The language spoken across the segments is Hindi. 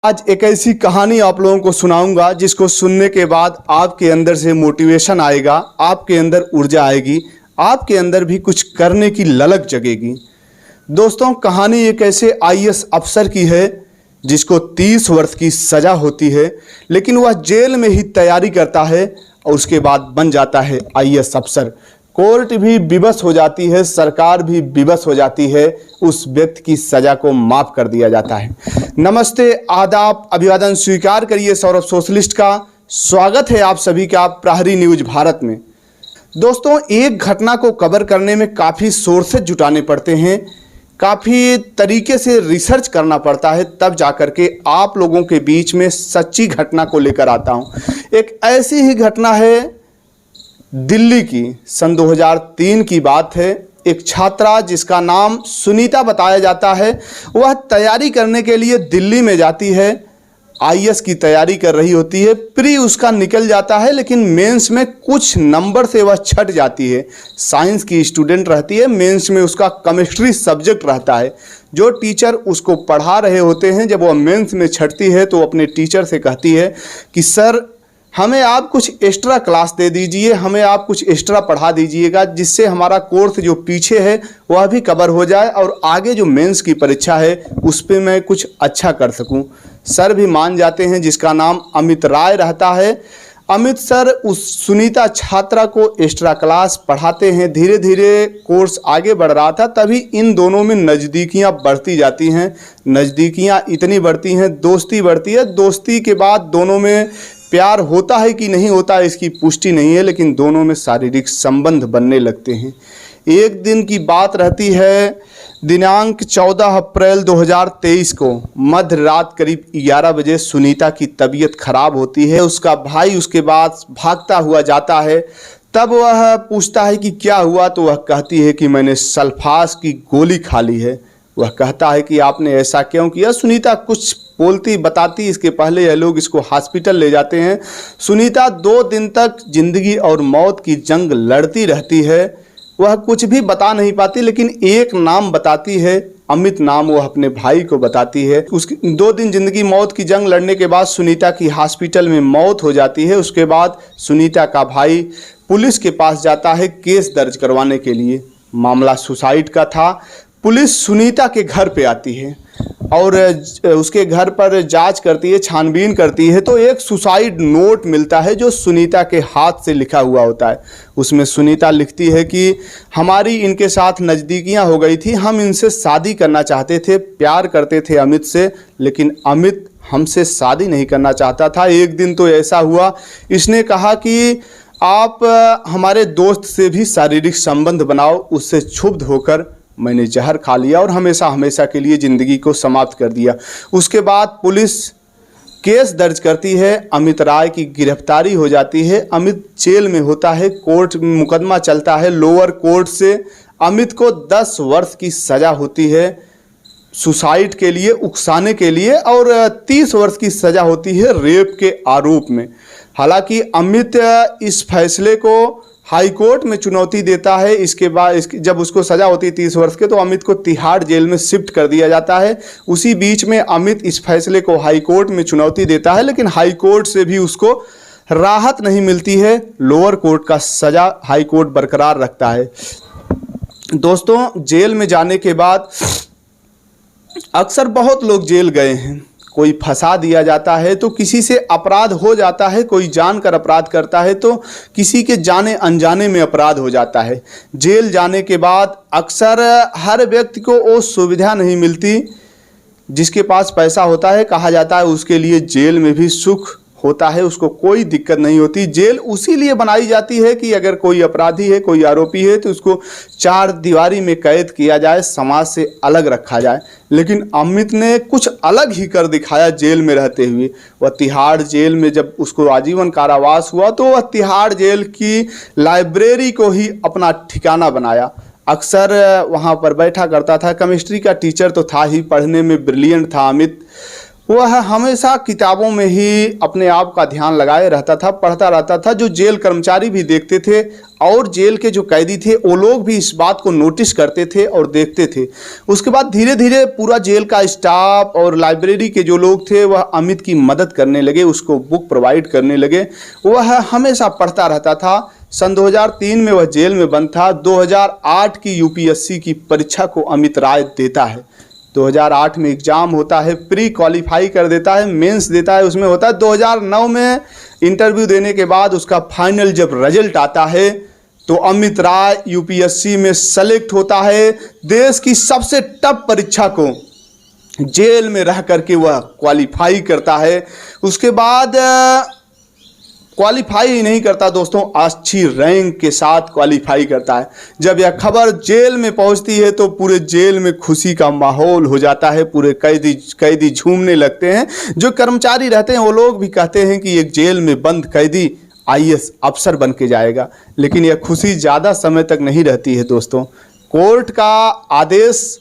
आज एक ऐसी कहानी आप लोगों को सुनाऊंगा जिसको सुनने के बाद आपके अंदर से मोटिवेशन आएगा, आपके अंदर ऊर्जा आएगी, आपके अंदर भी कुछ करने की ललक जगेगी। दोस्तों, कहानी एक ऐसे आईएएस अफसर की है जिसको 30 वर्ष की सज़ा होती है, लेकिन वह जेल में ही तैयारी करता है और उसके बाद बन जाता है आईएएस अफसर। कोर्ट भी विवश हो जाती है, सरकार भी विवश हो जाती है, उस व्यक्ति की सज़ा को माफ़ कर दिया जाता है। नमस्ते, आदाब, अभिवादन स्वीकार करिए सौरभ सोशलिस्ट का। स्वागत है आप सभी का प्रहरी न्यूज भारत में। दोस्तों, एक घटना को कवर करने में काफ़ी सोर्सेज जुटाने पड़ते हैं, काफ़ी तरीके से रिसर्च करना पड़ता है, तब जाकर के आप लोगों के बीच में सच्ची घटना को लेकर आता हूँ। एक ऐसी ही घटना है दिल्ली की, सन 2003 की बात है। एक छात्रा जिसका नाम सुनीता बताया जाता है, वह तैयारी करने के लिए दिल्ली में जाती है। आईएएस की तैयारी कर रही होती है, प्री उसका निकल जाता है, लेकिन मेंस में कुछ नंबर से वह छट जाती है। साइंस की स्टूडेंट रहती है, मेंस में उसका केमिस्ट्री सब्जेक्ट रहता है। जो टीचर उसको पढ़ा रहे होते हैं, जब वह मेंस में छटती है तो अपने टीचर से कहती है कि सर, हमें आप कुछ एक्स्ट्रा क्लास दे दीजिए, हमें आप कुछ एक्स्ट्रा पढ़ा दीजिएगा, जिससे हमारा कोर्स जो पीछे है वह भी कवर हो जाए और आगे जो मेंस की परीक्षा है उस पर मैं कुछ अच्छा कर सकूं। सर भी मान जाते हैं, जिसका नाम अमित राय रहता है। अमित सर उस सुनीता छात्रा को एक्स्ट्रा क्लास पढ़ाते हैं। धीरे धीरे कोर्स आगे बढ़ रहा था, तभी इन दोनों में नज़दीकियाँ बढ़ती जाती हैं। नज़दीकियाँ इतनी बढ़ती हैं, दोस्ती बढ़ती है। दोस्ती के बाद दोनों में प्यार होता है कि नहीं होता इसकी पुष्टि नहीं है, लेकिन दोनों में शारीरिक संबंध बनने लगते हैं। एक दिन की बात रहती है, दिनांक 14 अप्रैल 2023 को मध्य रात करीब 11 बजे सुनीता की तबीयत खराब होती है। उसका भाई उसके बाद भागता हुआ जाता है। तब वह पूछता है कि क्या हुआ, तो वह कहती है कि मैंने सल्फास की गोली खा ली है। वह कहता है कि आपने ऐसा क्यों किया। सुनीता कुछ बोलती बताती, इसके पहले यह लोग इसको हॉस्पिटल ले जाते हैं। सुनीता 2 दिन तक जिंदगी और मौत की जंग लड़ती रहती है। वह कुछ भी बता नहीं पाती, लेकिन एक नाम बताती है, अमित नाम वह अपने भाई को बताती है। उसकी 2 दिन जिंदगी मौत की जंग लड़ने के बाद सुनीता की हॉस्पिटल में मौत हो जाती है। उसके बाद सुनीता का भाई पुलिस के पास जाता है केस दर्ज करवाने के लिए। मामला सुसाइड का था। पुलिस सुनीता के घर पे आती है और उसके घर पर जांच करती है, छानबीन करती है, तो एक सुसाइड नोट मिलता है जो सुनीता के हाथ से लिखा हुआ होता है। उसमें सुनीता लिखती है कि हमारी इनके साथ नज़दीकियां हो गई थी, हम इनसे शादी करना चाहते थे, प्यार करते थे अमित से, लेकिन अमित हमसे शादी नहीं करना चाहता था। एक दिन तो ऐसा हुआ, इसने कहा कि आप हमारे दोस्त से भी शारीरिक संबंध बनाओ। उससे क्षुब्ध होकर मैंने जहर खा लिया और हमेशा हमेशा के लिए ज़िंदगी को समाप्त कर दिया। उसके बाद पुलिस केस दर्ज करती है, अमित राय की गिरफ्तारी हो जाती है। अमित जेल में होता है, कोर्ट में मुकदमा चलता है लोअर कोर्ट से। अमित को 10 वर्ष की सज़ा होती है सुसाइड के लिए, उकसाने के लिए, और 30 वर्ष की सज़ा होती है रेप के आरोप में। हालांकि अमित इस फैसले को हाई कोर्ट में चुनौती देता है। इसके बाद जब उसको सज़ा होती है 30 वर्ष के, तो अमित को तिहाड़ जेल में शिफ्ट कर दिया जाता है। उसी बीच में अमित इस फैसले को हाई कोर्ट में चुनौती देता है, लेकिन हाई कोर्ट से भी उसको राहत नहीं मिलती है। लोअर कोर्ट का सज़ा हाई कोर्ट बरकरार रखता है। दोस्तों, जेल में जाने के बाद अक्सर बहुत लोग जेल गए हैं। कोई फंसा दिया जाता है तो किसी से अपराध हो जाता है, कोई जानकर अपराध करता है तो किसी के जाने अनजाने में अपराध हो जाता है। जेल जाने के बाद अक्सर हर व्यक्ति को वो सुविधा नहीं मिलती। जिसके पास पैसा होता है, कहा जाता है उसके लिए जेल में भी सुख होता है, उसको कोई दिक्कत नहीं होती। जेल उसी लिए बनाई जाती है कि अगर कोई अपराधी है, कोई आरोपी है, तो उसको 4 दीवारी में कैद किया जाए, समाज से अलग रखा जाए। लेकिन अमित ने कुछ अलग ही कर दिखाया जेल में रहते हुए। वह तिहाड़ जेल में जब उसको आजीवन कारावास हुआ, तो वह तिहाड़ जेल की लाइब्रेरी को ही अपना ठिकाना बनाया। अक्सर वहाँ पर बैठा करता था। केमिस्ट्री का टीचर तो था ही, पढ़ने में ब्रिलियंट था अमित। वह हमेशा किताबों में ही अपने आप का ध्यान लगाए रहता था, पढ़ता रहता था। जो जेल कर्मचारी भी देखते थे और जेल के जो कैदी थे वो लोग भी इस बात को नोटिस करते थे और देखते थे। उसके बाद धीरे धीरे पूरा जेल का स्टाफ और लाइब्रेरी के जो लोग थे वह अमित की मदद करने लगे, उसको बुक प्रोवाइड करने लगे। वह हमेशा पढ़ता रहता था। सन 2003 में वह जेल में बंद था। 2008 की यूपीएससी की परीक्षा को अमित राय देता है। 2008 में एग्ज़ाम होता है, प्री क्वालिफाई कर देता है, मेंस देता है, उसमें होता है। 2009 में इंटरव्यू देने के बाद उसका फाइनल जब रिजल्ट आता है तो अमित राय यूपीएससी में सेलेक्ट होता है। देश की सबसे टफ परीक्षा को जेल में रह करके वह क्वालिफाई करता है। उसके बाद क्वालिफाई ही नहीं करता दोस्तों, अच्छी रैंक के साथ क्वालिफाई करता है। जब यह खबर जेल में पहुंचती है तो पूरे जेल में खुशी का माहौल हो जाता है। पूरे कैदी झूमने लगते हैं। जो कर्मचारी रहते हैं वो लोग भी कहते हैं कि एक जेल में बंद कैदी आईएएस अफसर बन के जाएगा। लेकिन यह खुशी ज़्यादा समय तक नहीं रहती है दोस्तों। कोर्ट का आदेश,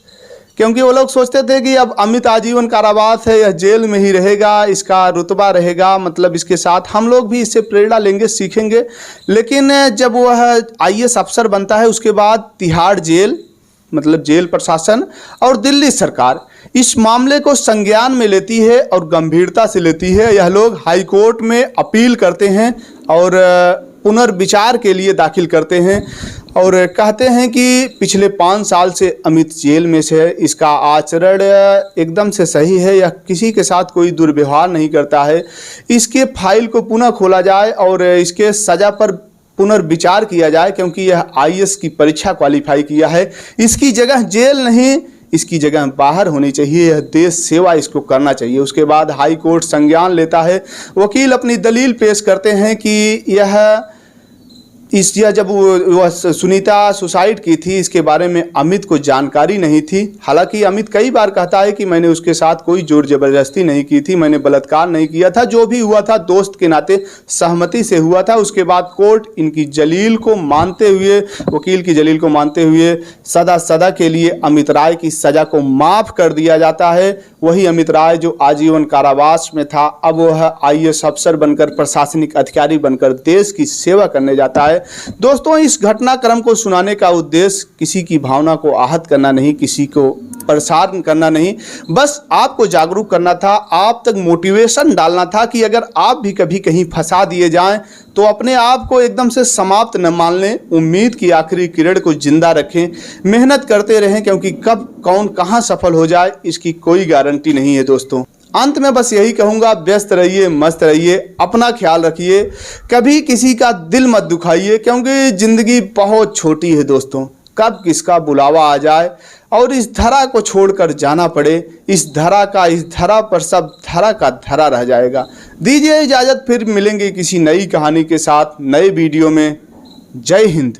क्योंकि वो लोग सोचते थे कि अब अमित आजीवन कारावास है, यह जेल में ही रहेगा, इसका रुतबा रहेगा, मतलब इसके साथ हम लोग भी इससे प्रेरणा लेंगे, सीखेंगे। लेकिन जब वह आईएएस अफसर बनता है उसके बाद तिहाड़ जेल, मतलब जेल प्रशासन और दिल्ली सरकार इस मामले को संज्ञान में लेती है और गंभीरता से लेती है। यह लोग हाई कोर्ट में अपील करते हैं और पुनर्विचार के लिए दाखिल करते हैं और कहते हैं कि पिछले 5 साल से अमित जेल में से है, इसका आचरण एकदम से सही है, यह किसी के साथ कोई दुर्व्यवहार नहीं करता है। इसके फाइल को पुनः खोला जाए और इसके सज़ा पर पुनर्विचार किया जाए, क्योंकि यह आईएएस की परीक्षा क्वालिफाई किया है। इसकी जगह जेल नहीं, इसकी जगह बाहर होनी चाहिए। यह देश सेवा इसको करना चाहिए। उसके बाद हाई कोर्ट संज्ञान लेता है। वकील अपनी दलील पेश करते हैं कि यह जब वह सुनीता सुसाइड की थी इसके बारे में अमित को जानकारी नहीं थी। हालांकि अमित कई बार कहता है कि मैंने उसके साथ कोई जोर जबरदस्ती नहीं की थी, मैंने बलात्कार नहीं किया था, जो भी हुआ था दोस्त के नाते सहमति से हुआ था। उसके बाद कोर्ट इनकी जलील को मानते हुए, वकील की जलील को मानते हुए सदा के लिए अमित राय की सज़ा को माफ़ कर दिया जाता है। वही अमित राय जो आजीवन कारावास में था, अब वह आईएएस अफसर बनकर, प्रशासनिक अधिकारी बनकर देश की सेवा करने जाता है। दोस्तों, इस घटनाक्रम को सुनाने का उद्देश्य किसी की भावना को आहत करना नहीं, किसी को परेशान करना नहीं, बस आपको जागरूक करना था, आप तक मोटिवेशन डालना था कि अगर आप भी कभी कहीं फंसा दिए जाएं तो अपने आप को एकदम से समाप्त न मान लें, उम्मीद की आखिरी किरण को जिंदा रखें, मेहनत करते रहें, क्योंकि कब कौन कहां सफल हो जाए इसकी कोई गारंटी नहीं है। दोस्तों, अंत में बस यही कहूँगा, व्यस्त रहिए, मस्त रहिए, अपना ख्याल रखिए, कभी किसी का दिल मत दुखाइए, क्योंकि ज़िंदगी बहुत छोटी है दोस्तों। कब किसका बुलावा आ जाए और इस धरा को छोड़कर जाना पड़े, इस धरा पर सब धरा का धरा रह जाएगा। दीजिए इजाज़त, फिर मिलेंगे किसी नई कहानी के साथ नए वीडियो में। जय हिंद।